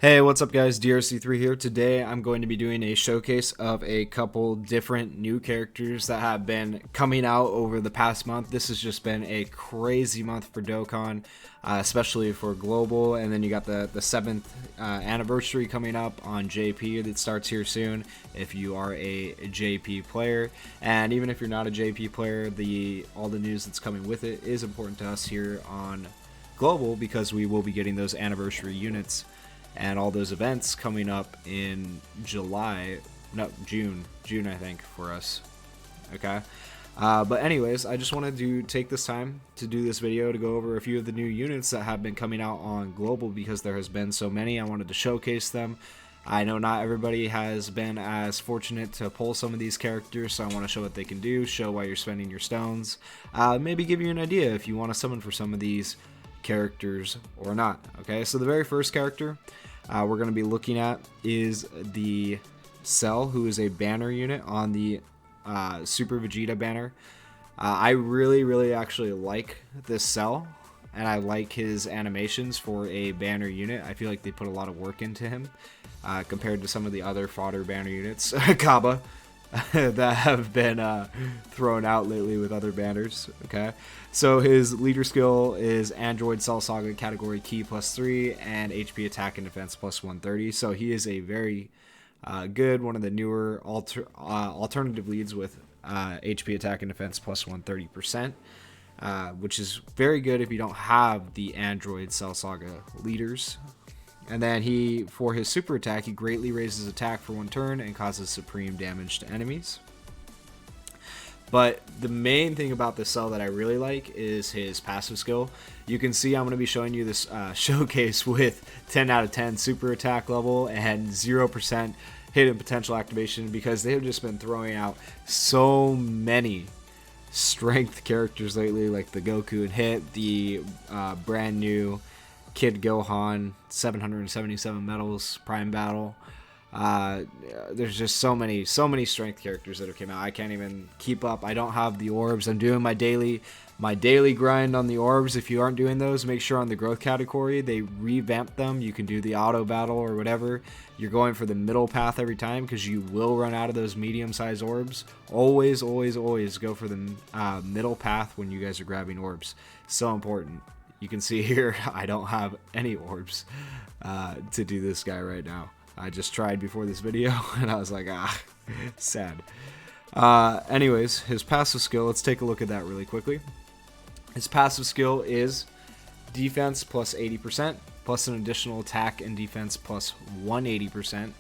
Hey, what's up guys, DRC3 here. Today I'm going to be doing a showcase of a couple different new characters that have been coming out over the past month. This has just been a crazy month for Dokkan, especially for Global, and then you got the 7th anniversary coming up on JP that starts here soon if you are a JP player. And even if you're not a JP player, all the news that's coming with it is important to us here on Global because we will be getting those anniversary units and all those events coming up in June I think, for us. Okay, but anyways, I just wanted to take this time to do this video to go over a few of the new units that have been coming out on Global because there has been so many. I wanted to showcase them. I know not everybody has been as fortunate to pull some of these characters, so I want to show what they can do, show why you're spending your stones, maybe give you an idea if you want to summon for some of these characters or not. Okay, so the very first character we're going to be looking at is the Cell, who is a banner unit on the Super Vegeta banner. I really actually like this Cell, and I like his animations for a banner unit. I feel like they put a lot of work into him compared to some of the other fodder banner units, Kaba, that have been thrown out lately with other banners. Okay, so his leader skill is Android Cell Saga category key +3 and HP attack and defense +130. So he is a very good, one of the newer alternative leads with HP attack and defense +130%, which is very good if you don't have the Android Cell Saga leaders. And then for his super attack, he greatly raises attack for 1 turn and causes supreme damage to enemies. But the main thing about this Cell that I really like is his passive skill. You can see I'm going to be showing you this showcase with 10 out of 10 super attack level and 0% hidden potential activation because they have just been throwing out so many strength characters lately, like the Goku and Hit, the brand new Kid Gohan, 777 medals, Prime Battle. There's just so many strength characters that have came out. I can't even keep up. I don't have the orbs. I'm doing my daily grind on the orbs. If you aren't doing those, make sure on the growth category they revamp them. You can do the auto battle or whatever. You're going for the middle path every time because you will run out of those medium-sized orbs. Always go for the middle path when you guys are grabbing orbs. So important. You can see here I don't have any orbs to do this guy right now. I just tried before this video and I was like, sad. Anyways, his passive skill, let's take a look at that really quickly. His passive skill is defense +80%, plus an additional attack and defense +180%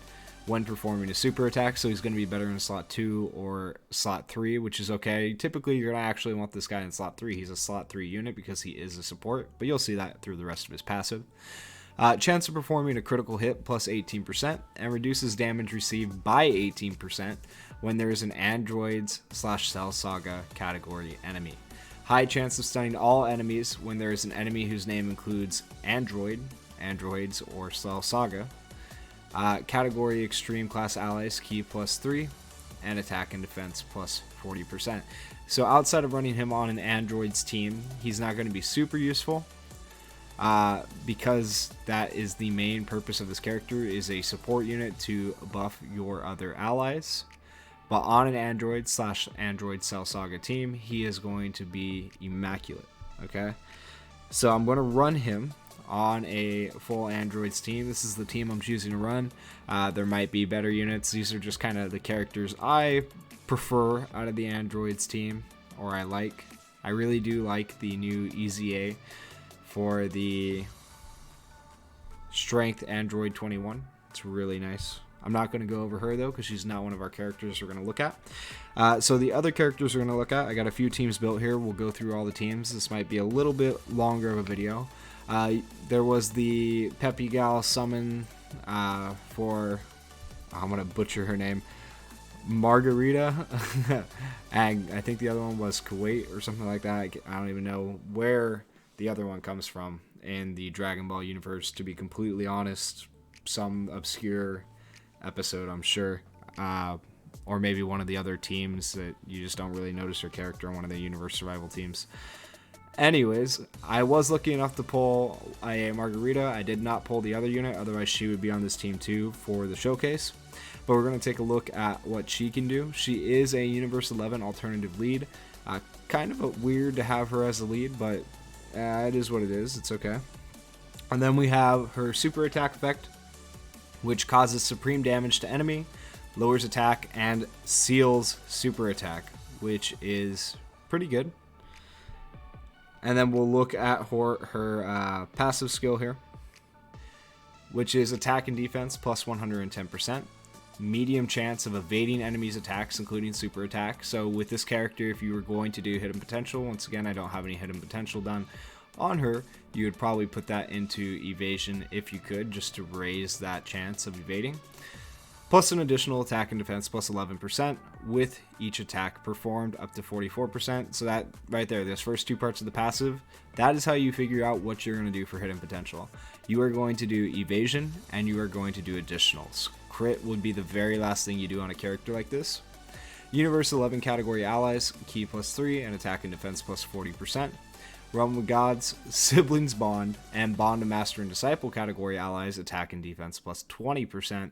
when performing a super attack. So he's going to be better in slot 2 or slot 3, which is okay. Typically, you're going to actually want this guy in slot 3. He's a slot 3 unit because he is a support, but you'll see that through the rest of his passive. Chance of performing a critical hit +18% and reduces damage received by 18% when there is an Androids/Cell Saga category enemy. High chance of stunning all enemies when there is an enemy whose name includes Androids, or Cell Saga. Category extreme class allies key +3 and attack and defense +40%. So outside of running him on an Androids team, he's not going to be super useful because that is the main purpose of this character, is a support unit to buff your other allies. But on an Android/Android Cell Saga team, he is going to be immaculate. Okay, so I'm going to run him on a full Androids team. This is the team I'm choosing to run. There might be better units. These are just kind of the characters I prefer out of the Androids team, or I really do like the new EZA for the Strength Android 21. It's really nice. I'm not going to go over her though because she's not one of our characters we're going to look at. So the other characters we're going to look at, I got a few teams built here. We'll go through all the teams. This might be a little bit longer of a video. There was the Peppy Gal summon for, I'm going to butcher her name, Margarita, and I think the other one was Kuwait or something like that. I don't even know where the other one comes from in the Dragon Ball universe, to be completely honest. Some obscure episode, I'm sure, or maybe one of the other teams that you just don't really notice her character on one of the universe survival teams. Anyways, I was lucky enough to pull a Margarita. I did not pull the other unit, otherwise she would be on this team too for the showcase. But we're going to take a look at what she can do. She is a Universe 11 alternative lead. Kind of weird to have her as a lead, but it is what it is. It's okay. And then we have her super attack effect, which causes supreme damage to enemy, lowers attack, and seals super attack, which is pretty good. And then we'll look at her passive skill here, which is attack and defense plus 110%. Medium chance of evading enemies' attacks, including super attack. So with this character, if you were going to do hidden potential, once again, I don't have any hidden potential done on her, you would probably put that into evasion if you could, just to raise that chance of evading. Plus an additional attack and defense plus 11% with each attack performed up to 44%. So that right there, those first two parts of the passive, that is how you figure out what you're going to do for hidden potential. You are going to do evasion and you are going to do additionals. Crit would be the very last thing you do on a character like this. Universe 11 category allies, key plus 3 and attack and defense plus 40%. Realm of Gods, Siblings Bond, and Bond of Master and Disciple category allies, attack and defense plus 20%.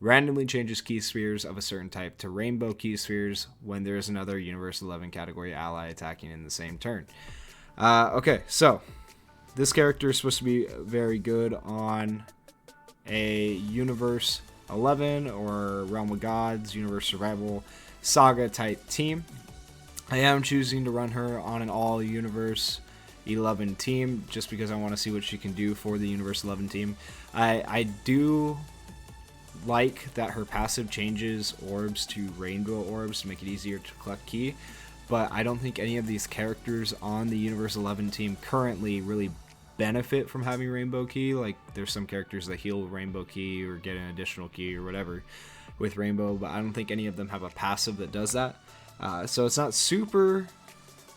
Randomly changes key spheres of a certain type to rainbow key spheres when there is another Universe 11 category ally attacking in the same turn. Okay, so this character is supposed to be very good on a Universe 11 or Realm of Gods, Universe Survival Saga type team. I am choosing to run her on an all Universe 11 team just because I want to see what she can do for the Universe 11 team. I do like that her passive changes orbs to rainbow orbs to make it easier to collect key, but I don't think any of these characters on the Universe 11 team currently really benefit from having rainbow key. Like there's some characters that heal rainbow key or get an additional key or whatever with rainbow, but I don't think any of them have a passive that does that. So it's not super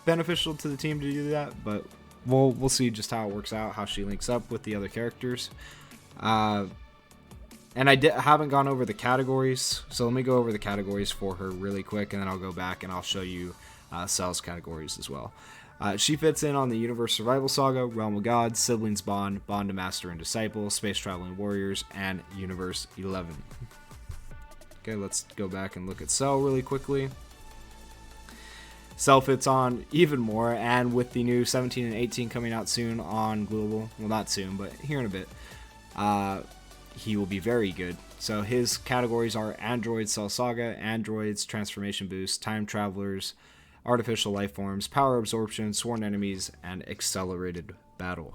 beneficial to the team to do that, but we'll see just how it works out, how she links up with the other characters. And I haven't gone over the categories, so let me go over the categories for her really quick, and then I'll go back and I'll show you Cell's categories as well. She fits in on the Universe Survival Saga, Realm of Gods, Siblings Bond, Bond of Master and Disciple, Space Traveling Warriors, and Universe 11. Okay, let's go back and look at Cell really quickly. Cell fits on even more, and with the new 17 and 18 coming out soon on Global, well not soon, but here in a bit, he will be very good. So his categories are Android Cell Saga, Androids, Transformation Boost, Time Travelers, Artificial Life Forms, Power Absorption, Sworn Enemies, and Accelerated Battle.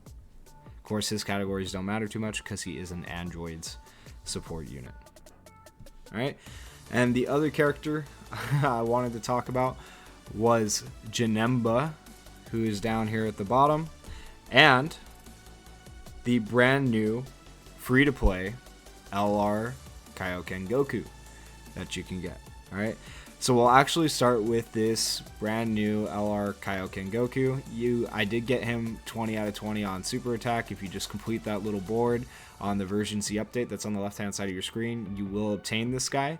Of course, his categories don't matter too much because he is an Androids support unit. Alright, and the other character I wanted to talk about was Janemba, who is down here at the bottom, and the brand new free-to-play LR Kaioken Goku that you can get. Alright, so we'll actually start with this brand new LR Kaioken Goku. I did get him 20 out of 20 on super attack. If you just complete that little board on the version C update that's on the left hand side of your screen, you will obtain this guy.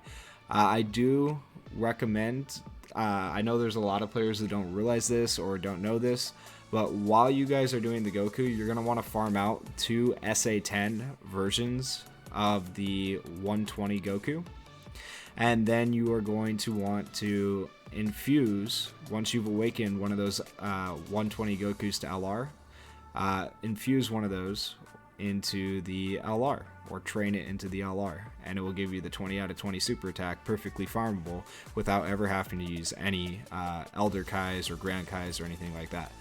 I do recommend, I know there's a lot of players that don't realize this or don't know this, but while you guys are doing the Goku, you're going to want to farm out 2 SA10 versions of the 120 Goku. And then you are going to want to infuse, once you've awakened one of those 120 Gokus to LR, infuse one of those into the LR, or train it into the LR, and it will give you the 20 out of 20 super attack, perfectly farmable, without ever having to use any Elder Kais or Grand Kais or anything like that.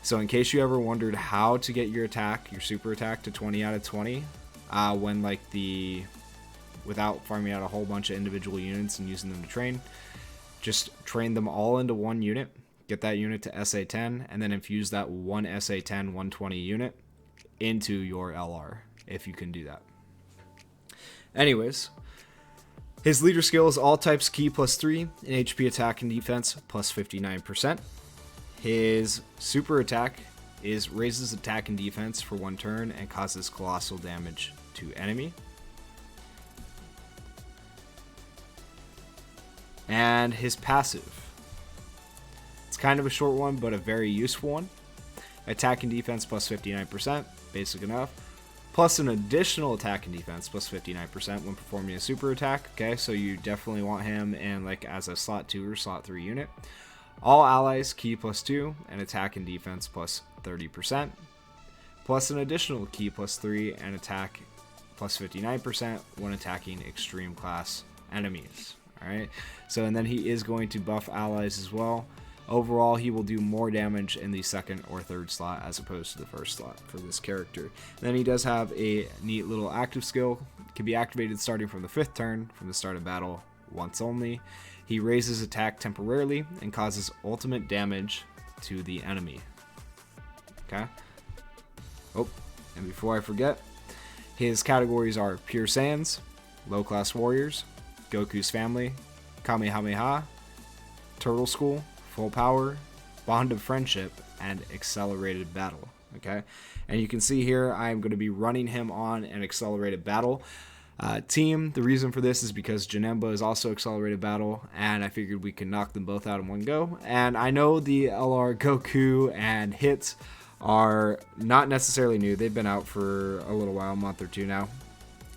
So in case you ever wondered how to get your attack, your super attack to 20 out of 20, when like without farming out a whole bunch of individual units and using them to train, just train them all into one unit, get that unit to SA10, and then infuse that one SA10 120 unit into your LR, if you can do that. Anyways, his leader skill is all types key plus 3, and HP attack and defense plus 59%. His super attack is raises attack and defense for 1 turn and causes colossal damage to enemy. And his passive, it's kind of a short one, but a very useful one. Attack and defense plus 59%, basic enough. Plus an additional attack and defense plus 59% when performing a super attack. Okay, so you definitely want him in like as a slot 2 or slot 3 unit. All allies key plus 2 and attack and defense plus 30%. Plus an additional key plus 3 and attack plus 59% when attacking extreme class enemies. Alright, so and then he is going to buff allies as well. Overall, he will do more damage in the second or third slot as opposed to the first slot for this character. And then he does have a neat little active skill. It can be activated starting from the 5th turn, from the start of battle, once only. He raises attack temporarily and causes ultimate damage to the enemy. Okay? Oh, and before I forget, his categories are Pure Saiyans, Low Class Warriors, Goku's Family, Kamehameha, Turtle School, Full Power, Bond of Friendship, and Accelerated Battle. Okay, and you can see here I'm going to be running him on an Accelerated Battle team. The reason for this is because Janemba is also Accelerated Battle, and I figured we could knock them both out in one go. And I know the LR Goku and Hits are not necessarily new. They've been out for a little while, a month or two now.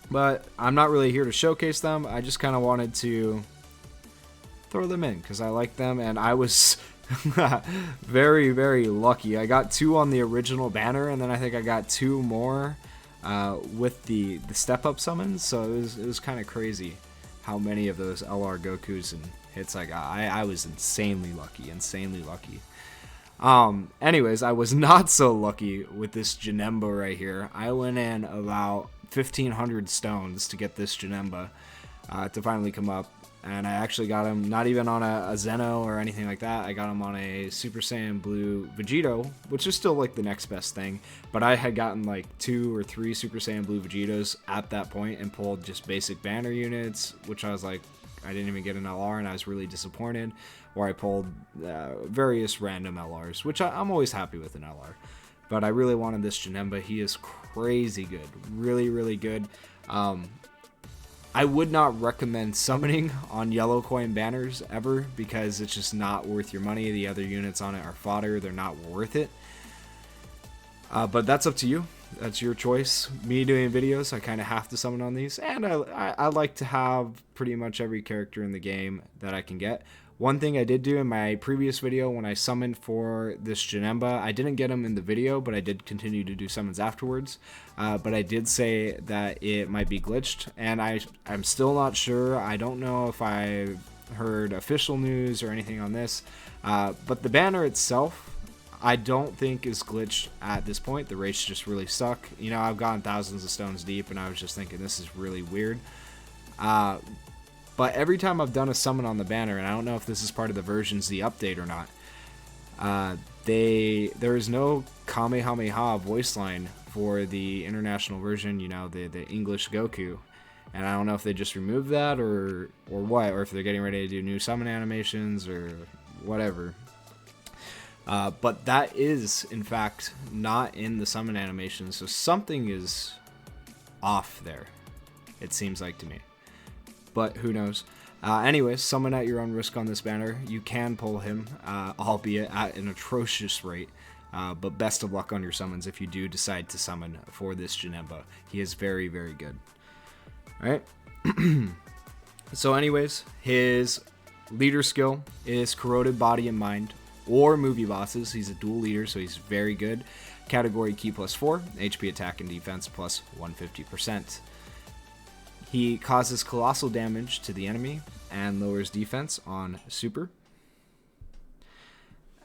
But I'm not really here to showcase them. I just kind of wanted to throw them in because I like them, and I was very, very lucky. I got 2 on the original banner, and then I think I got 2 more with the step-up summons, so it was kind of crazy how many of those LR Gokus and Hits I got. I was insanely lucky. Anyways, I was not so lucky with this Janemba right here. I went in about 1,500 stones to get this Janemba to finally come up. And I actually got him not even on a Zeno or anything like that. I got him on a Super Saiyan Blue Vegito, which is still like the next best thing. But I had gotten like 2 or 3 Super Saiyan Blue Vegitos at that point and pulled just basic banner units, which I was like, I didn't even get an LR, and I was really disappointed. Or I pulled various random LRs, which I'm always happy with an LR. But I really wanted this Janemba. He is crazy good. Really, really good. I would not recommend summoning on yellow coin banners ever because it's just not worth your money. The other units on it are fodder. They're not worth it. But that's up to you. That's your choice. Me doing videos, I kind of have to summon on these. And I like to have pretty much every character in the game that I can get. One thing I did do in my previous video when I summoned for this Janemba, I didn't get him in the video, but I did continue to do summons afterwards. But I did say that it might be glitched, and I'm still not sure. I don't know if I heard official news or anything on this. But the banner itself, I don't think is glitched at this point. The rates just really suck. You know, I've gotten thousands of stones deep, and I was just thinking this is really weird. But every time I've done a summon on the banner, and I don't know if this is part of the version Z update or not, there is no Kamehameha voice line for the international version, you know, the English Goku. And I don't know if they just removed that or what, or if they're getting ready to do new summon animations or whatever. But that is, in fact, not in the summon animation, so something is off there, it seems like to me. But who knows. Anyways, summon at your own risk on this banner. You can pull him, albeit at an atrocious rate. But best of luck on your summons if you do decide to summon for this Janemba. He is very, very good. Alright. So anyways, his leader skill is Corroded Body and Mind or Movie Bosses. He's a dual leader, so he's very good. Category Key plus 4, HP attack and defense plus 150%. He causes colossal damage to the enemy and lowers defense on super.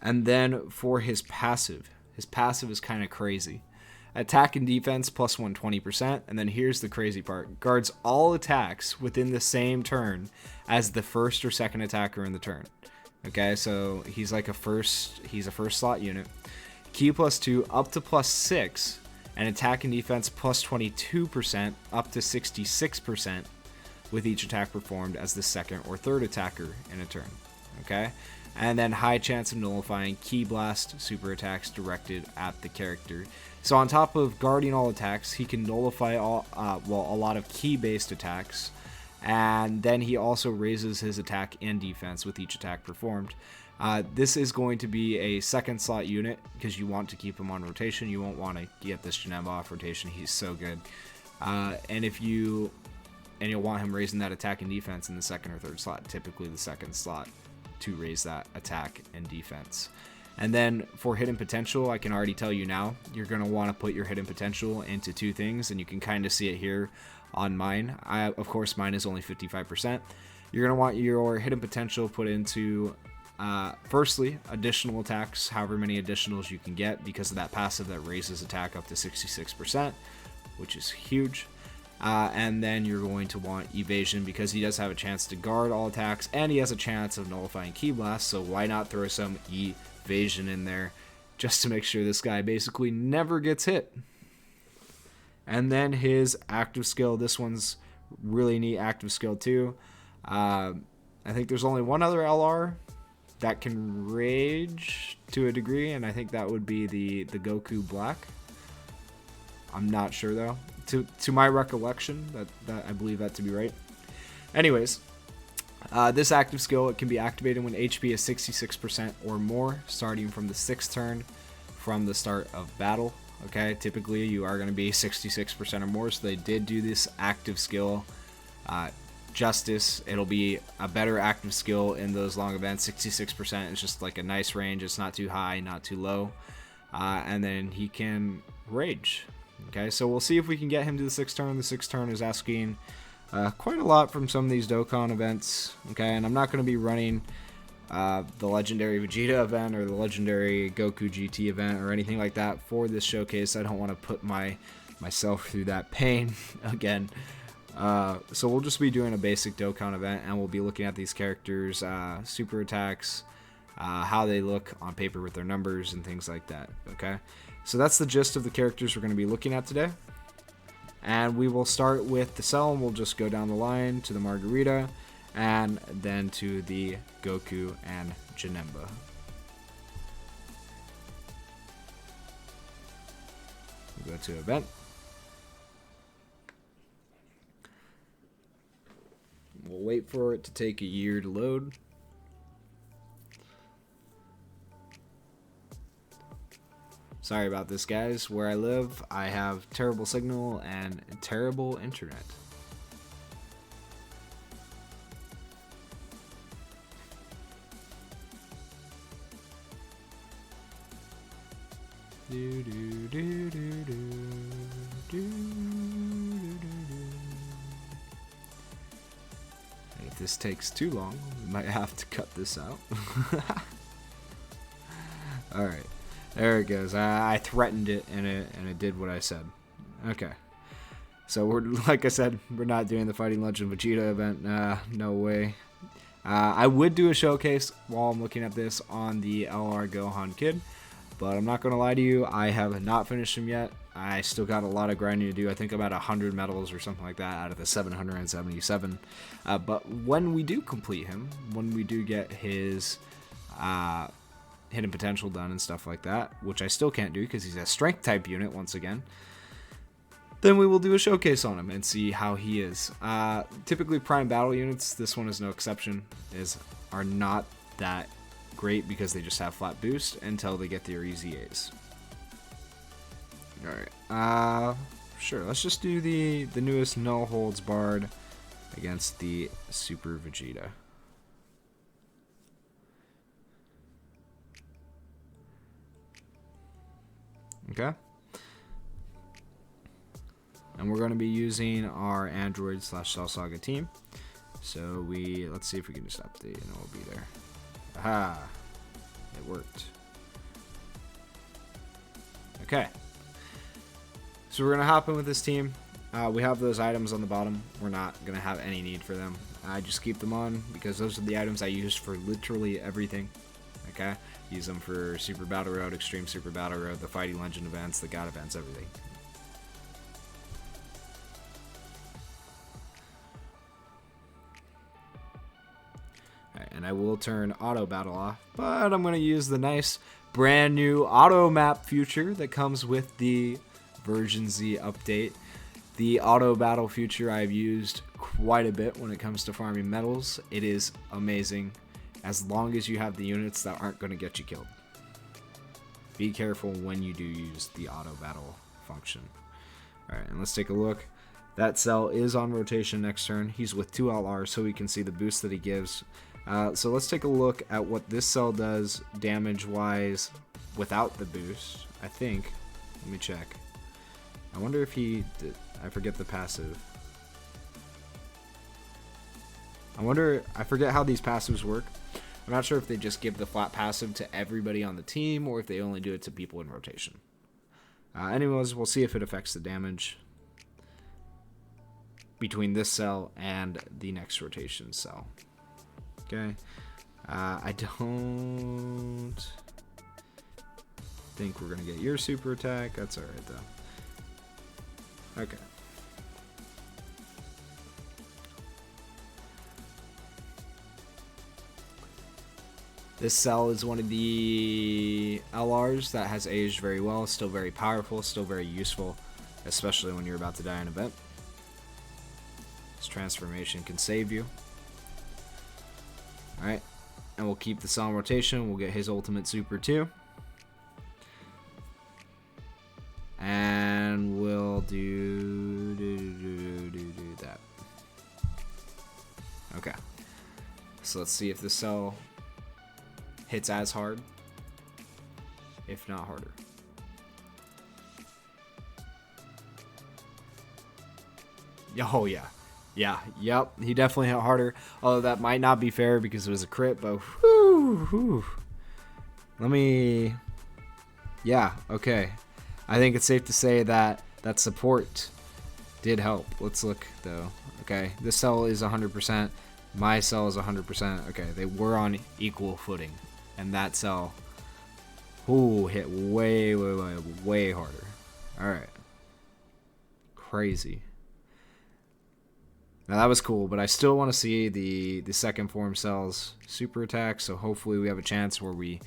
And then for his passive is kind of crazy. Attack and defense plus 120%, and then here's the crazy part. Guards all attacks within the same turn as the first or second attacker in the turn. Okay, so he's like a first slot unit. Key plus 2 up to plus 6. And attack and defense plus 22% up to 66% with each attack performed as the second or third attacker in a turn. Okay? And then high chance of nullifying Ki Blast super attacks directed at the character. So on top of guarding all attacks, he can nullify a lot of Ki based attacks. And then he also raises his attack and defense with each attack performed. This is going to be a second slot unit because you want to keep him on rotation. You won't want to get this Janemba off rotation. He's so good. And you'll want him raising that attack and defense in the second or third slot, typically the second slot, to raise that attack and defense. And then for hidden potential, I can already tell you now, you're going to want to put your hidden potential into two things, and you can kind of see it here on mine. Of course, mine is only 55%. You're going to want your hidden potential put into, firstly, additional attacks, however many additionals you can get, because of that passive that raises attack up to 66%, which is huge. And then you're going to want evasion because he does have a chance to guard all attacks, and he has a chance of nullifying Ki Blast, so why not throw some evasion in there just to make sure this guy basically never gets hit. And then his active skill, this one's really neat active skill too. I think there's only one other LR that can rage to a degree, and I think that would be the Goku Black. I'm not sure though. To my recollection, that I believe that to be right. Anyways, this active skill, it can be activated when HP is 66% or more, starting from the 6th turn from the start of battle. Okay, typically you are going to be 66% or more, so they did do this active skill justice. It'll be a better active skill in those long events. 66% is just like a nice range. It's not too high, not too low. And then he can rage. Okay, so we'll see if we can get him to the 6th turn. The 6th turn is asking quite a lot from some of these Dokkan events. Okay, and I'm not going to be running the legendary Vegeta event or the legendary Goku GT event or anything like that for this showcase. I don't want to put myself through that pain again. So we'll just be doing a basic Dokkan event, and we'll be looking at these characters, super attacks, how they look on paper with their numbers and things like that. Okay, so that's the gist of the characters we're going to be looking at today. And we will start with the Cell, and we'll just go down the line to the Marcarita, and then to the Goku and Janemba. We'll go to event. We'll wait for it to take a year to load. Sorry about this, guys. Where I live, I have terrible signal and terrible internet. If this takes too long, we might have to cut this out. Alright. There it goes. I threatened it, and it did what I said. Okay. So we're, like I said, we're not doing the Fighting Legend Vegeta event. No way. I would do a showcase while I'm looking at this on the LR Gohan Kid, but I'm not going to lie to you. I have not finished him yet. I still got a lot of grinding to do. I think about 100 medals or something like that out of the 777. But when we do complete him, when we do get his hidden potential done and stuff like that, which I still can't do because he's a strength type unit once again, then we will do a showcase on him and see how he is. Typically prime battle units, this one is no exception, are not that great because they just have flat boost until they get their easy A's. Alright, sure, let's just do the newest no holds barred against the Super Vegeta. Okay, and we're going to be using our Android / Cell Saga team. So let's see if we can just update and it will be there. Aha, it worked. Okay, so we're going to hop in with this team. We have those items on the bottom. We're not going to have any need for them. I just keep them on because those are the items I use for literally everything. Okay, use them for Super Battle Road, Extreme Super Battle Road, the Fighting Legend events, the God events, everything. Alright, and I will turn Auto Battle off, but I'm going to use the nice brand new Auto Map feature that comes with the Version Z update. The Auto Battle feature I've used quite a bit when it comes to farming medals. It is amazing. as long as you have the units that aren't going to get you killed. Be careful when you do use the auto battle function. Alright, and let's take a look. That cell is on rotation next turn. He's with 2 LRs, so we can see the boost that he gives. So let's take a look at what this cell does damage-wise without the boost, I think. Let me check. I wonder if he did. I forget the passive. I forget how these passives work. I'm not sure if they just give the flat passive to everybody on the team or if they only do it to people in rotation. Anyways, we'll see if it affects the damage between this cell and the next rotation cell. Okay. I don't think we're going to get your super attack. That's alright, though. Okay. This cell is one of the LRs that has aged very well, still very powerful, still very useful, especially when you're about to die in an event. This transformation can save you. Alright, and we'll keep the cell in rotation. We'll get his ultimate super too. And we'll do that. Okay. So let's see if the cell hits as hard, if not harder. Oh yeah. Yeah, yep, he definitely hit harder. Although that might not be fair because it was a crit, but whew. Let me... Yeah, okay. I think it's safe to say that that support did help. Let's look, though. Okay, this cell is 100%. My cell is 100%. Okay, they were on equal footing. And that cell, hit way harder. Alright. Crazy. Now that was cool, but I still want to see the second form cell's super attack, so hopefully we have a chance where we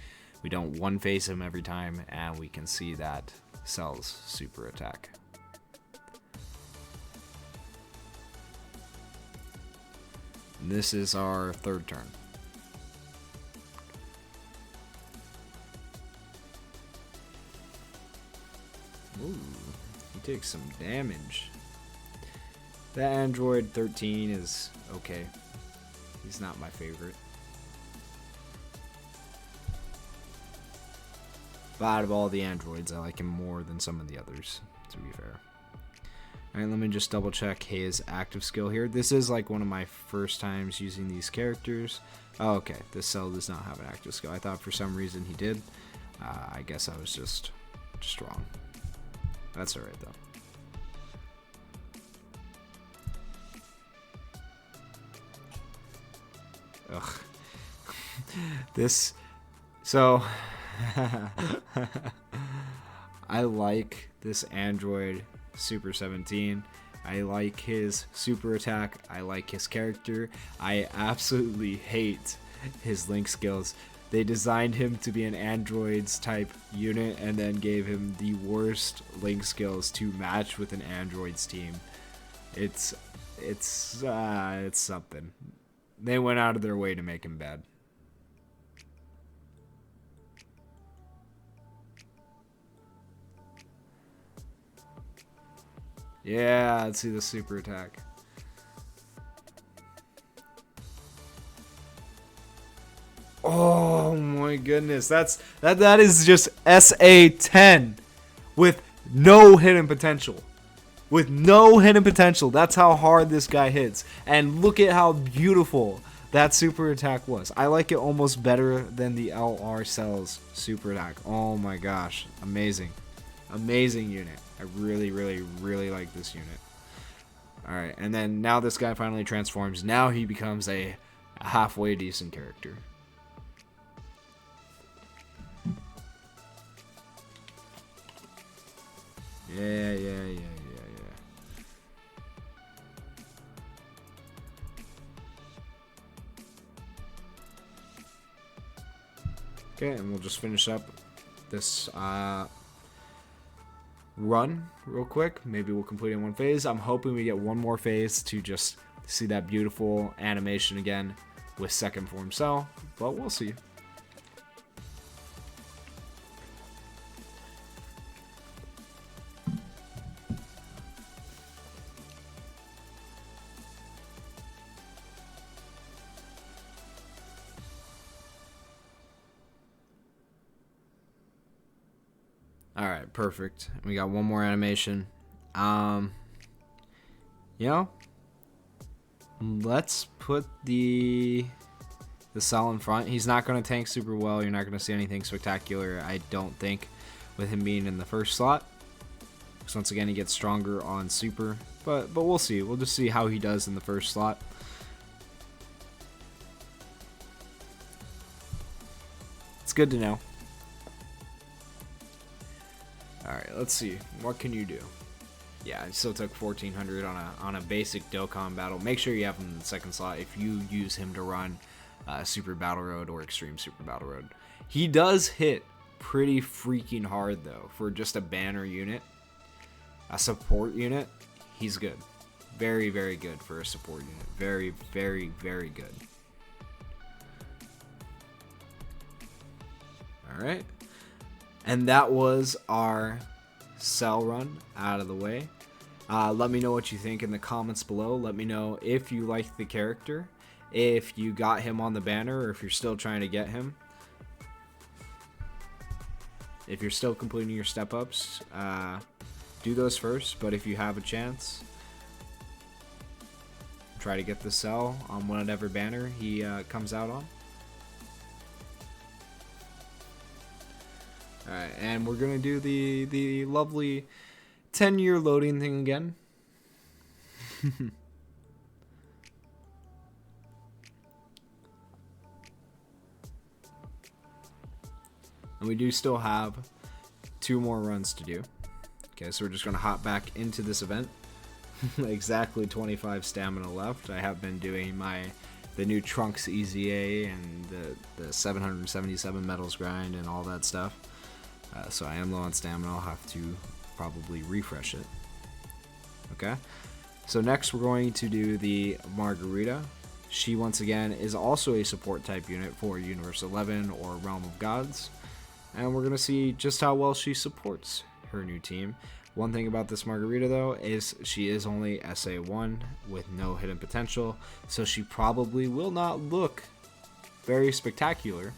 don't one face him every time and we can see that cell's super attack. And this is our third turn. Ooh, he takes some damage. The Android 13 is okay. He's not my favorite. But out of all the androids, I like him more than some of the others, to be fair. Alright, let me just double check his active skill here. This is like one of my first times using these characters. Oh, okay, this cell does not have an active skill. I thought for some reason he did. I guess I was just wrong. That's alright though. Ugh. This, so I like this Android Super 17. I like his super attack. I like his character. I absolutely hate his link skills. They designed him to be an androids type unit and then gave him the worst link skills to match with an androids team. It's something. They went out of their way to make him bad. Yeah, let's see the super attack. Oh my goodness, that is just SA10 with no hidden potential. With no hidden potential. That's how hard this guy hits. And look at how beautiful that super attack was. I like it almost better than the LR Cell's super attack. Oh my gosh. Amazing. Amazing unit. I really like this unit. Alright, and then now this guy finally transforms. Now he becomes a halfway decent character. Yeah. Okay, and we'll just finish up this run real quick. Maybe we'll complete it in one phase. I'm hoping we get one more phase to just see that beautiful animation again. with second form Cell, but we'll see. Alright, perfect. We got one more animation. You know, let's put the Cell in front. He's not going to tank super well. You're not going to see anything spectacular, I don't think, with him being in the first slot. Because once again, he gets stronger on super. But we'll see. We'll just see how he does in the first slot. It's good to know. Alright, let's see. What can you do? Yeah, I still took 1400 on a basic Dokkan battle. Make sure you have him in the second slot if you use him to run Super Battle Road or Extreme Super Battle Road. He does hit pretty freaking hard, though, for just a banner unit. A support unit, he's good. Very, very good for a support unit. Very, very, very good. Alright. And that was our Cell run out of the way. Let me know what you think in the comments below. Let me know if you like the character, if you got him on the banner, or if you're still trying to get him. If you're still completing your step-ups, do those first. But if you have a chance, try to get the Cell on whatever banner he comes out on. Alright, and we're going to do the lovely 10-year loading thing again. And we do still have 2 more runs to do. Okay, so we're just going to hop back into this event. Exactly 25 stamina left. I have been doing the new Trunks EZA and the 777 medals grind and all that stuff. So I am low on stamina. I'll have to probably refresh it. Okay. So next we're going to do the Marcarita. She once again is also a support type unit for Universe 11 or Realm of Gods. And we're going to see just how well she supports her new team. One thing about this Marcarita though is she is only SA1 with no hidden potential. So she probably will not look very spectacular.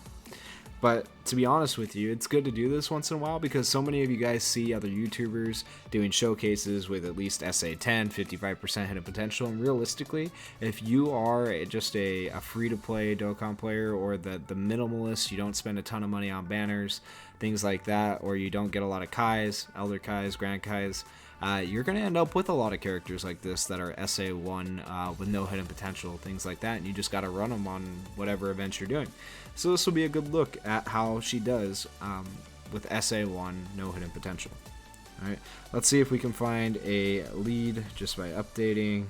But to be honest with you, it's good to do this once in a while because so many of you guys see other YouTubers doing showcases with at least SA10, 55% hidden potential. And realistically, if you are just a free-to-play Dokkan player or the minimalist, you don't spend a ton of money on banners, things like that, or you don't get a lot of Kais, Elder Kais, Grand Kais, you're going to end up with a lot of characters like this that are SA1 with no hidden potential, things like that, and you just got to run them on whatever events you're doing. So this will be a good look at how she does with SA1, no hidden potential. Alright, let's see if we can find a lead just by updating.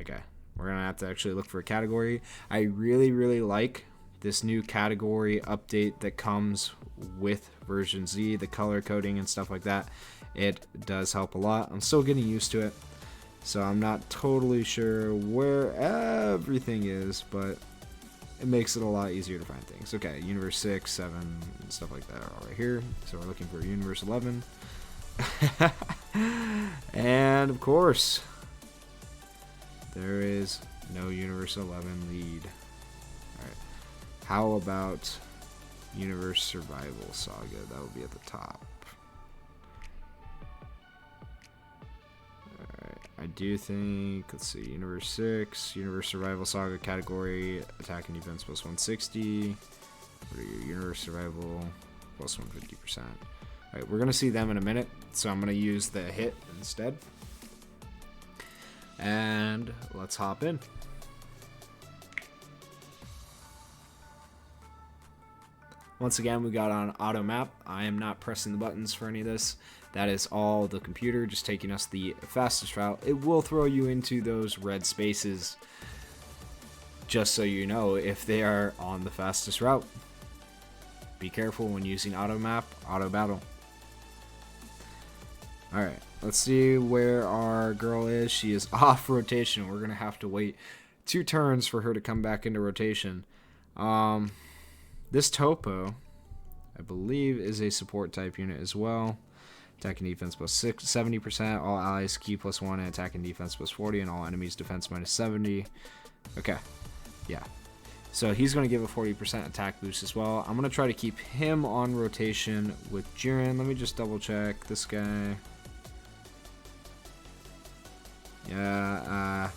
Okay, we're going to have to actually look for a category. I really, really like this new category update that comes with version Z, the color coding and stuff like that. It does help a lot. I'm still getting used to it, so I'm not totally sure where everything is, but it makes it a lot easier to find things. Okay, Universe 6, 7, and stuff like that are all right here. So we're looking for Universe 11. And of course, there is no Universe 11 lead. Alright, how about Universe Survival Saga? That would be at the top. Alright, I do think, let's see, Universe 6, Universe Survival Saga category, attack and defense plus 160. What are your Universe Survival plus 150%? Alright, we're going to see them in a minute, so I'm going to use the hit instead. And let's hop in. Once again, we got on auto map. I am not pressing the buttons for any of this. That is all the computer just taking us the fastest route. It will throw you into those red spaces just so you know if they are on the fastest route. Be careful when using auto map, auto battle. Alright, let's see where our girl is. She is off rotation. We're going to have to wait 2 turns for her to come back into rotation. This Topo, I believe, is a support type unit as well. Attack and defense plus 70%. All allies key plus 1 and attack and defense plus 40. And all enemies defense minus 70. Okay, yeah. So he's going to give a 40% attack boost as well. I'm going to try to keep him on rotation with Jiren. Let me just double check this guy. Yeah,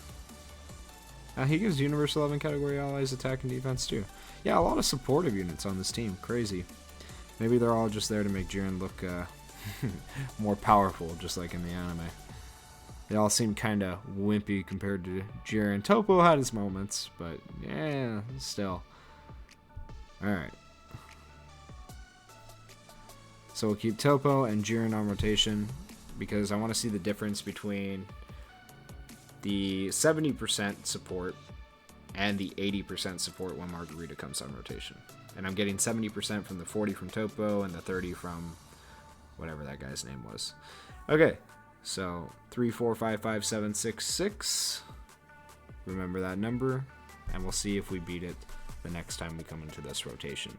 he gives Universe 11 category allies attack and defense too. Yeah, a lot of supportive units on this team. Crazy. Maybe they're all just there to make Jiren look more powerful, just like in the anime. They all seem kind of wimpy compared to Jiren. Topo had his moments, but yeah, still. Alright. So we'll keep Topo and Jiren on rotation because I want to see the difference between the 70% support and the 80% support when Marcarita comes on rotation. And I'm getting 70% from the 40 from Topo and the 30 from whatever that guy's name was. Okay, so 3, 4, 5, 5, 7, 6, 6. Remember that number, and we'll see if we beat it the next time we come into this rotation.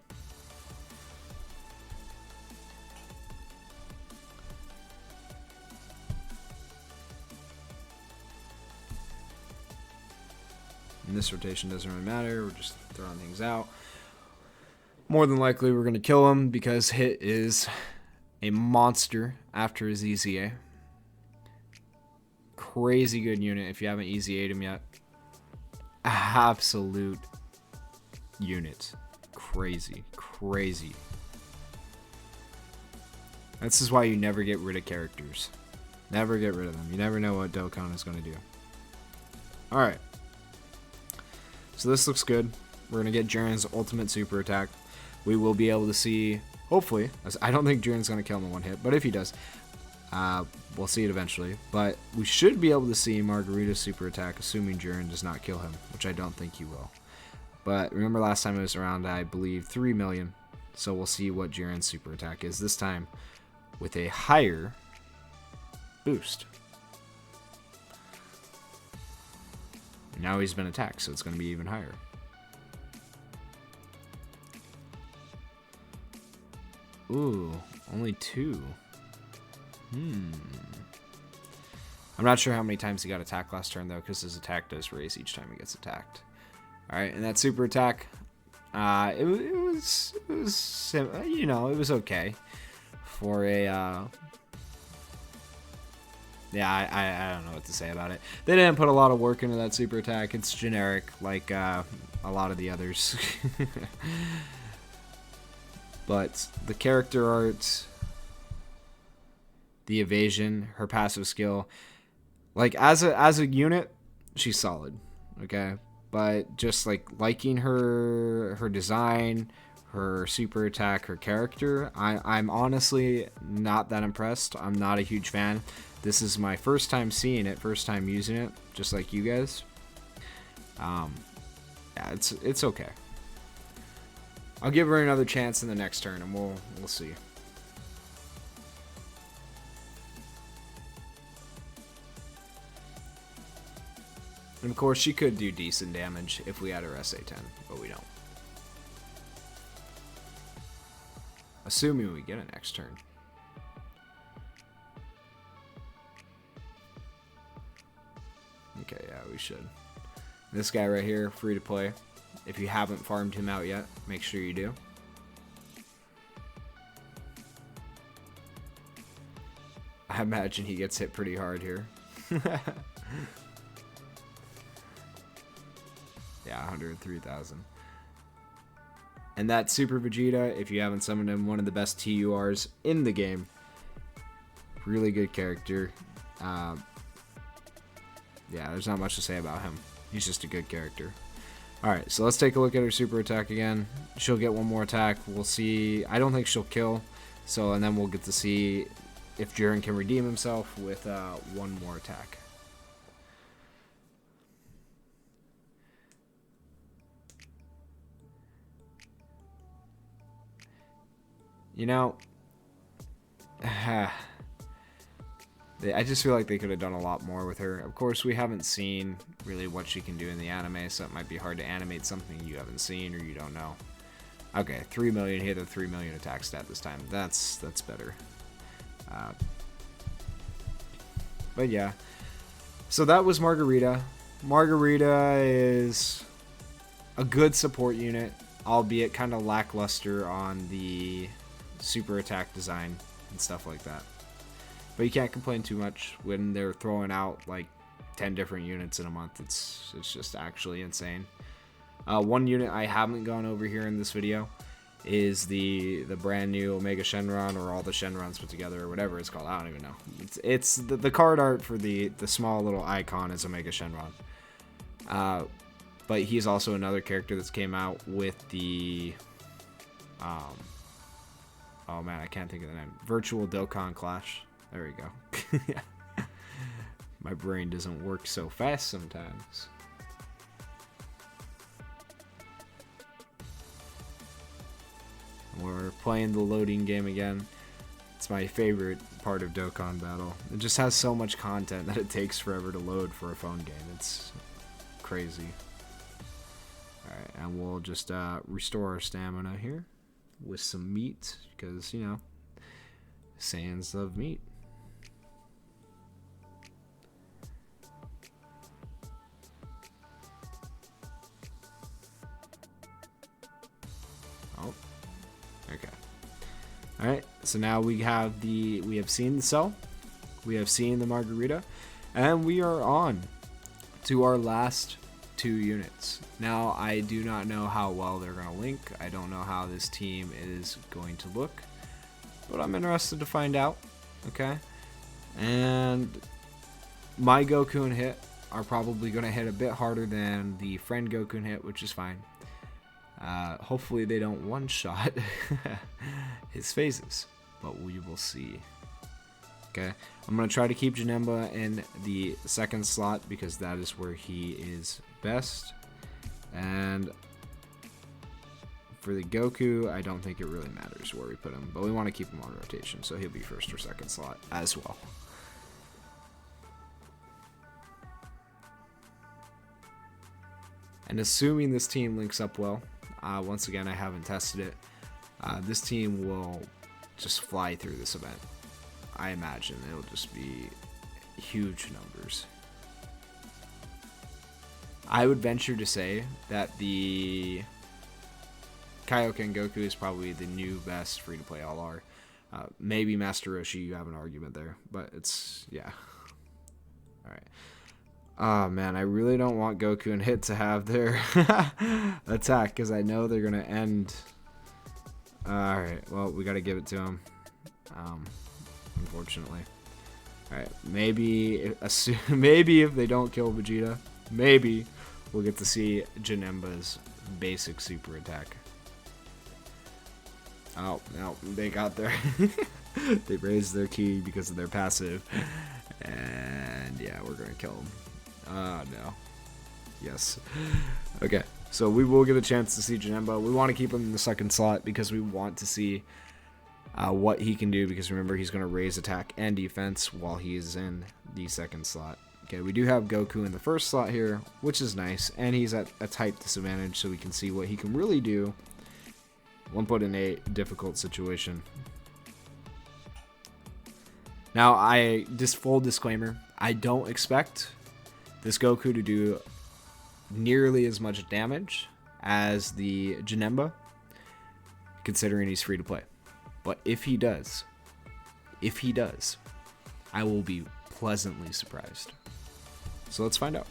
And this rotation doesn't really matter. We're just throwing things out. More than likely, we're going to kill him because Hit is a monster after his EZA. Crazy good unit if you haven't EZA'd him yet. Absolute unit. Crazy. Crazy. This is why you never get rid of characters. Never get rid of them. You never know what Dokkan is going to do. Alright. So this looks good. We're going to get Jiren's ultimate super attack. We will be able to see, hopefully, I don't think Jiren's going to kill him in one hit, but if he does, we'll see it eventually. But we should be able to see Margarita's super attack, assuming Jiren does not kill him, which I don't think he will. But remember last time it was around, I believe, 3 million. So we'll see what Jiren's super attack is this time with a higher boost. Now he's been attacked, so it's going to be even higher. Ooh, only 2. I'm not sure how many times he got attacked last turn, though, because his attack does raise each time he gets attacked. Alright, and that super attack, it was, you know, it was okay. For a, yeah, I don't know what to say about it. They didn't put a lot of work into that super attack. It's generic, like a lot of the others. But the character art, the evasion, her passive skill, like as a unit, she's solid. Okay, but just like liking her design, her super attack, her character, I'm honestly not that impressed. I'm not a huge fan. This is my first time seeing it, first time using it, just like you guys. Yeah, it's okay. I'll give her another chance in the next turn, and we'll see. And of course, she could do decent damage if we had her SA10, but we don't. Assuming we get it next turn. Okay, yeah, we should. This guy right here, free to play. If you haven't farmed him out yet, make sure you do. I imagine he gets hit pretty hard here. Yeah, 103,000. And that Super Vegeta, if you haven't summoned him, one of the best TURs in the game. Really good character. Yeah, there's not much to say about him. He's just a good character. Alright, so let's take a look at her super attack again. She'll get one more attack. We'll see. I don't think she'll kill. So, and then we'll get to see if Jiren can redeem himself with one more attack. You know, I just feel like they could have done a lot more with her. Of course, we haven't seen really what she can do in the anime, so it might be hard to animate something you haven't seen or you don't know. Okay, 3 million hit, a 3 million attack stat this time. That's better. But yeah. So that was Marcarita. Marcarita is a good support unit, albeit kind of lackluster on the super attack design and stuff like that. But you can't complain too much when they're throwing out like 10 different units in a month. It's just actually insane. One unit I haven't gone over here in this video is the brand new Omega Shenron, or all the Shenrons put together, or whatever it's called. I don't even know. It's the card art for the small little icon is Omega Shenron. But he's also another character that's came out with the oh man, I can't think of the name. Virtual Dokkan Clash. There we go. My brain doesn't work so fast sometimes. We're playing the loading game again. It's my favorite part of Dokkan Battle. It just has so much content that it takes forever to load for a phone game. It's crazy. Alright, and we'll just restore our stamina here with some meat, because, you know, Saiyans love meat. Oh, okay. All right. So now we have seen the cell, we have seen the Marcarita, and we are on to our last 2 units. Now I do not know how well they're going to link. I don't know how this team is going to look, but I'm interested to find out. Okay. And my Goku and hit are probably going to hit a bit harder than the friend Goku and hit, which is fine. Hopefully they don't one-shot his phases, but we will see. Okay, I'm going to try to keep Janemba in the second slot because that is where he is best. And for the Goku, I don't think it really matters where we put him, but we want to keep him on rotation, so he'll be first or second slot as well. And assuming this team links up well, once again, I haven't tested it, this team will just fly through this event. I imagine it'll just be huge numbers. I would venture to say that the Kaioken Goku is probably the new best free-to-play LR. Maybe Master Roshi, you have an argument there, but it's, yeah. Alright. Oh man, I really don't want Goku and Hit to have their attack, because I know they're going to end. Alright, well, we got to give it to him. Unfortunately. Alright, maybe if they don't kill Vegeta, maybe we'll get to see Janemba's basic super attack. Oh, no, they got their... they raised their ki because of their passive. And yeah, we're going to kill him. Oh, no. Yes. Okay, so we will get a chance to see Janemba. We want to keep him in the second slot because we want to see what he can do, because remember, he's going to raise attack and defense while he is in the second slot. Okay, we do have Goku in the first slot here, which is nice, and he's at a type disadvantage, so we can see what he can really do when put in a difficult situation. Now, just full disclaimer, I don't expect this Goku to do nearly as much damage as the Janemba, considering he's free to play. But if he does, I will be pleasantly surprised. So let's find out.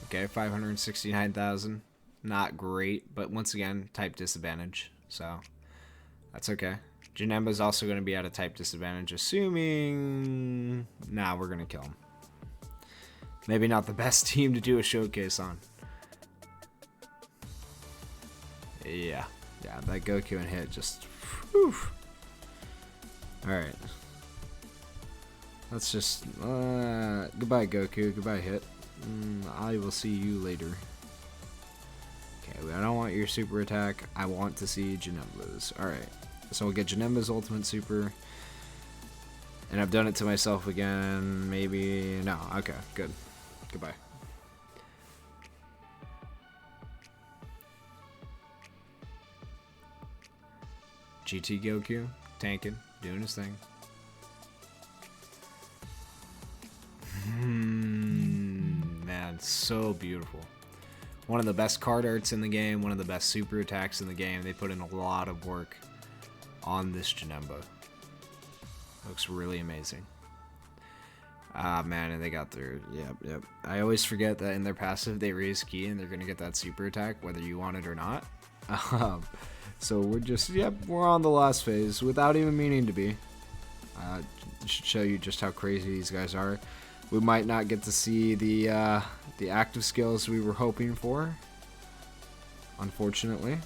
Okay, 569,000. Not great, but once again, type disadvantage. So that's okay. Janemba is also going to be at a type disadvantage, assuming... Nah, we're going to kill him. Maybe not the best team to do a showcase on. Yeah, that Goku and Hit just... Whew. Alright. Let's just... goodbye, Goku. Goodbye, Hit. I will see you later. Okay, I don't want your super attack. I want to see Janemba's. Alright, so we'll get Janemba's ultimate super. And I've done it to myself again. Maybe. No. Okay, good. Goodbye. GT Goku, tanking, doing his thing. Man, so beautiful. One of the best card arts in the game, one of the best super attacks in the game. They put in a lot of work on this Janemba. Looks really amazing. Ah, man, and they got their... Yep. I always forget that in their passive, they raise ki and they're going to get that super attack, whether you want it or not. So we're just... Yep, we're on the last phase, without even meaning to be. Should show you just how crazy these guys are. We might not get to see the active skills we were hoping for, unfortunately.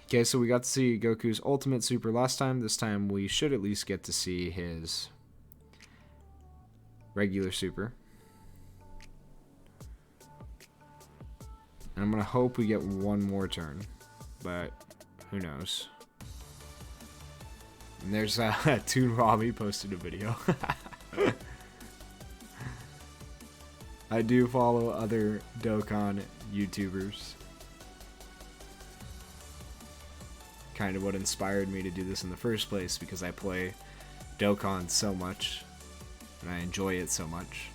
Okay, so we got to see Goku's ultimate super last time. This time we should at least get to see his regular super. And I'm going to hope we get one more turn, but who knows. And there's Toon Robbie posted a video. I do follow other Dokkan YouTubers. Kind of what inspired me to do this in the first place, because I play Dokkan so much and I enjoy it so much.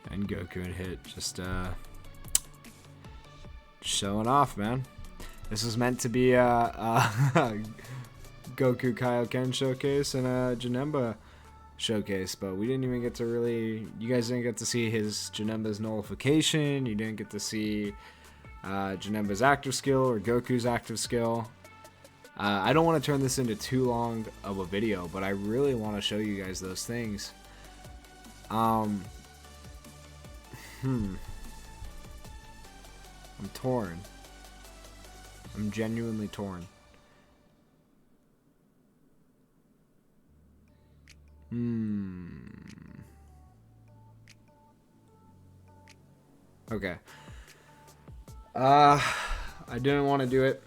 And Goku and Hit just showing off, man. This was meant to be a Goku Kaioken showcase and a Janemba showcase, but we didn't even get to really... You guys didn't get to see his Janemba's nullification. You didn't get to see Janemba's active skill or Goku's active skill. I don't want to turn this into too long of a video, but I really want to show you guys those things. I'm torn. I'm genuinely torn. Okay. I didn't want to do it,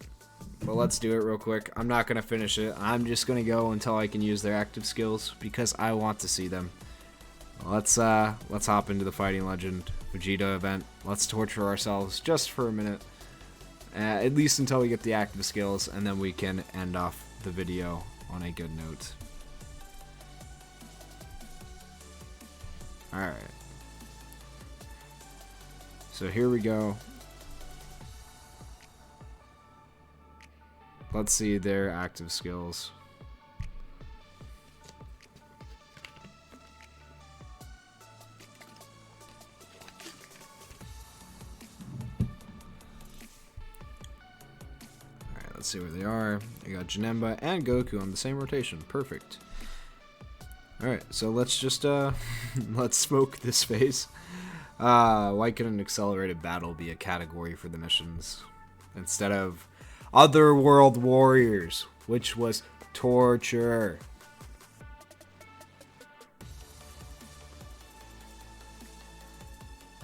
but let's do it real quick. I'm not going to finish it. I'm just going to go until I can use their active skills because I want to see them. Let's hop into the Fighting Legend Vegeta event. Let's torture ourselves just for a minute. At least until we get the active skills, and then we can end off the video on a good note. Alright. So here we go. Let's see their active skills. Let's see where they are. I got Janemba and Goku on the same rotation. Perfect. Alright, so let's just let's smoke this phase. Why couldn't accelerated battle be a category for the missions instead of Otherworld Warriors, which was torture?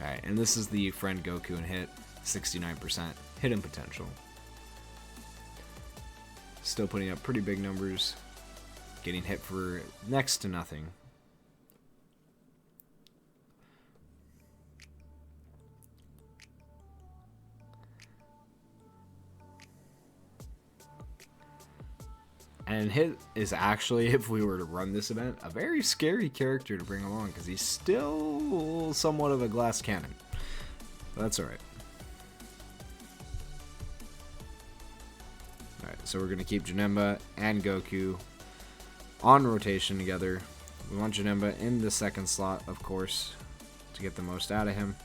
Alright, and this is the friend Goku and Hit, 69% hidden potential. Still putting up pretty big numbers, getting hit for next to nothing. And Hit is actually, if we were to run this event, a very scary character to bring along because he's still somewhat of a glass cannon. But that's alright. So we're going to keep Janemba and Goku on rotation together. We want Janemba in the second slot, of course, to get the most out of him.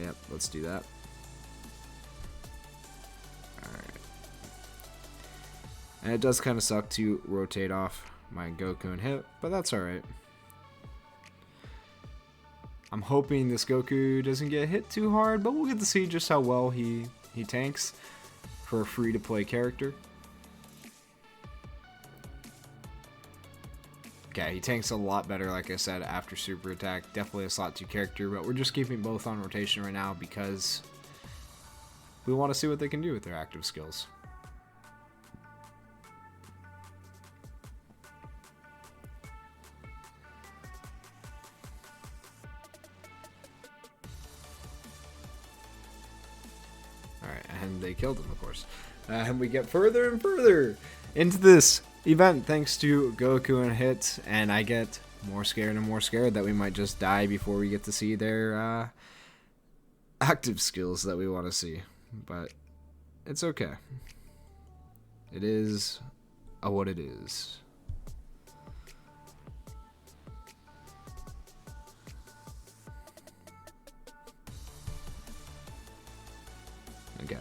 Yep, let's do that. Alright. And it does kind of suck to rotate off my Goku and hit, but that's alright. I'm hoping this Goku doesn't get hit too hard, but we'll get to see just how well he tanks for a free-to-play character. Okay, he tanks a lot better, like I said, after Super Attack. Definitely a slot 2 character, but we're just keeping both on rotation right now because we want to see what they can do with their active skills. Alright, and they killed him, of course. And we get further and further into this event thanks to Goku and hit, and I get more scared and more scared that we might just die before we get to see their active skills that we want to see. But it's okay. It is what it is. Okay,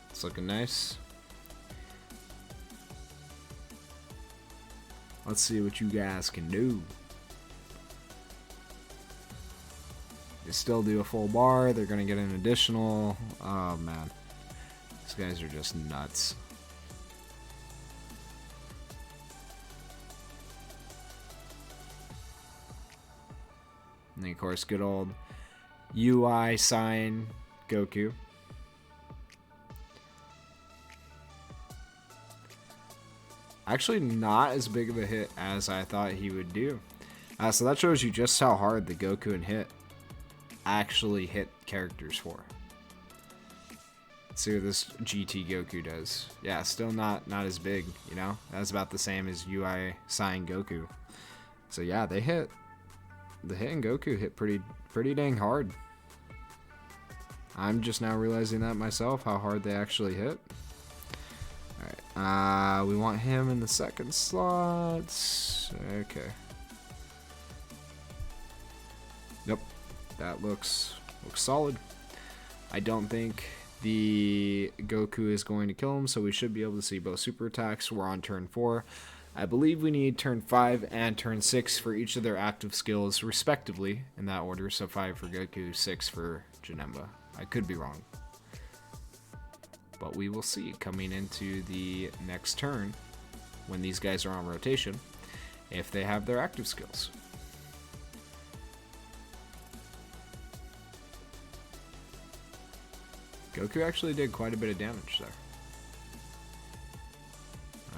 it's looking nice. Let's see what you guys can do. They still do a full bar. They're going to get an additional. Oh, man. These guys are just nuts. And then, of course, good old UI sign Goku. Actually, not as big of a hit as I thought he would do. So that shows you just how hard the Goku and hit actually hit characters for. Let's see what this GT Goku does. Yeah, still not as big, you know? That's about the same as UI Sign Goku. So yeah, they hit. The hit in Goku hit pretty dang hard. I'm just now realizing that myself, how hard they actually hit. Alright, we want him in the second slot. Okay. Yep, that looks solid. I don't think the Goku is going to kill him, so we should be able to see both super attacks. We're on turn 4. I believe we need turn 5 and turn 6 for each of their active skills, respectively, in that order. So 5 for Goku, 6 for Janemba. I could be wrong. But we will see coming into the next turn, when these guys are on rotation, if they have their active skills. Goku actually did quite a bit of damage there.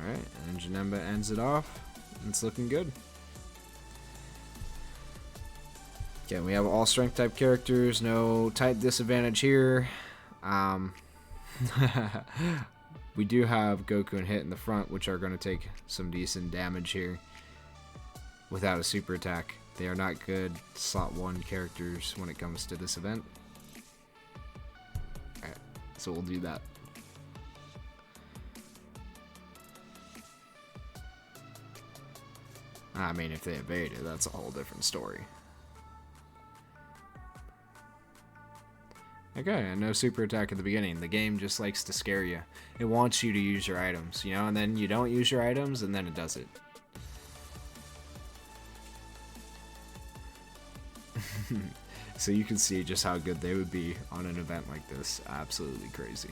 Alright, and Janemba ends it off. It's looking good. Okay, we have all strength type characters, no type disadvantage here. We do have Goku and Hit in the front, which are going to take some decent damage here without a super attack. They are not good slot 1 characters when it comes to this event. Alright, so we'll do that. I mean, if they evaded, that's a whole different story. Okay, and no super attack at the beginning. The game just likes to scare you. It wants you to use your items, you know, and then you don't use your items, and then it does it. So you can see just how good they would be on an event like this. Absolutely crazy.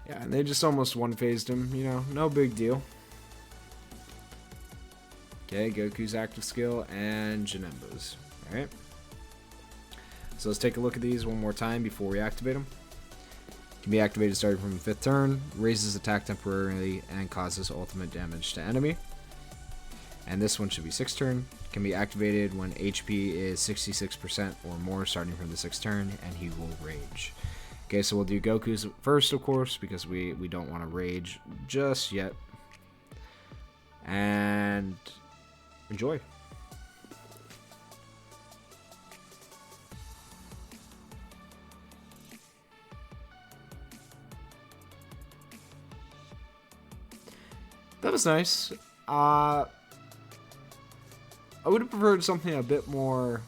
Yeah, and they just almost one-phased him, you know, no big deal. Okay, Goku's active skill and Janemba's. Alright. So let's take a look at these one more time before we activate them. Can be activated starting from the 5th turn, raises attack temporarily, and causes ultimate damage to enemy. And this one should be 6th turn. Can be activated when HP is 66% or more starting from the 6th turn, and he will rage. Okay, so we'll do Goku's first, of course, because we don't want to rage just yet. And enjoy. That was nice. I would have preferred something a bit more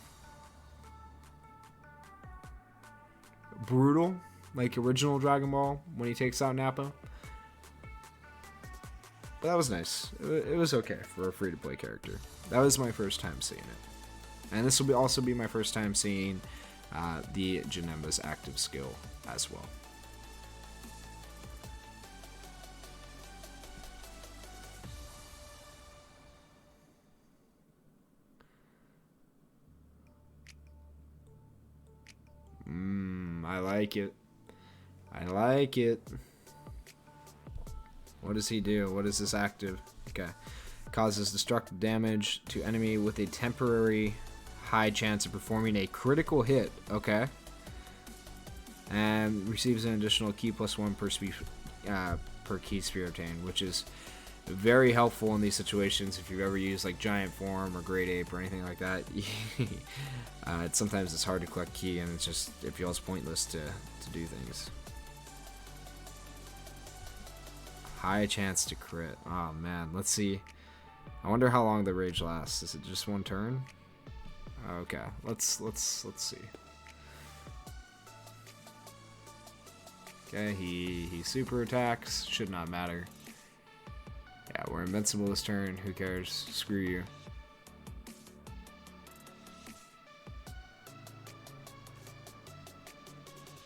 brutal, like original Dragon Ball when he takes out Nappa. But that was nice. It was okay for a free-to-play character. That was my first time seeing it. And this will also be my first time seeing the Janemba's active skill as well. I like it. I like it. What does he do? What is this active? Okay. Causes destructive damage to enemy with a temporary high chance of performing a critical hit. Okay. And receives an additional key +1 per key sphere obtained, which is very helpful in these situations if you've ever used like Giant Form or Great Ape or anything like that. Sometimes it's hard to collect key, and it feels pointless to do things. High chance to crit. Oh man, let's see. I wonder how long the rage lasts. Is it just one turn? Okay, let's see. Okay, he super attacks. Should not matter. Yeah, we're invincible this turn. Who cares? Screw you.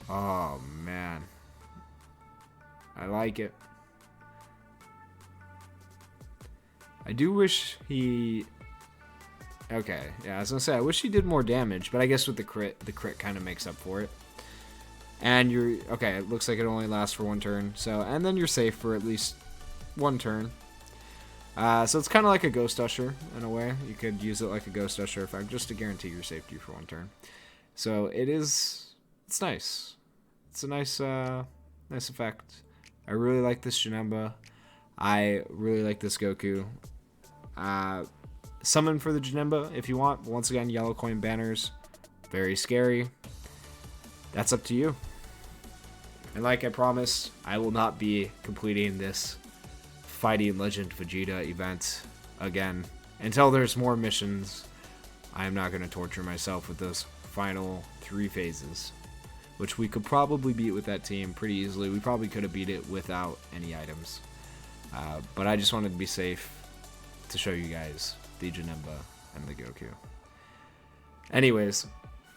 Oh man, I like it. I do wish he... Okay, yeah, I was gonna say, I wish he did more damage, but I guess with the crit kind of makes up for it. And you're... Okay, it looks like it only lasts for one turn, so... And then you're safe for at least one turn. So it's kind of like a Ghost Usher, in a way. You could use it like a Ghost Usher effect, just to guarantee your safety for one turn. So it is... It's nice. It's a nice, nice effect. I really like this Janemba. I really like this Goku. Summon for the Janemba if you want. Once again, yellow coin banners. Very scary. That's up to you. And like I promised, I will not be completing this Fighting Legend Vegeta event again. Until there's more missions, I am not going to torture myself with those final 3 phases. Which we could probably beat with that team pretty easily. We probably could have beat it without any items. But I just wanted to be safe to show you guys the Janemba and the Goku. Anyways,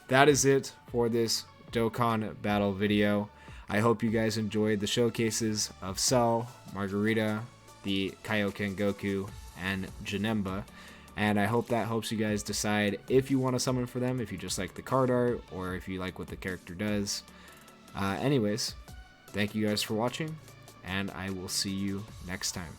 that is it for this Dokkan battle video. I hope you guys enjoyed the showcases of Cell, Marcarita, the Kaioken Goku, and Janemba. And I hope that helps you guys decide if you want to summon for them, if you just like the card art, or if you like what the character does. Anyways, thank you guys for watching, and I will see you next time.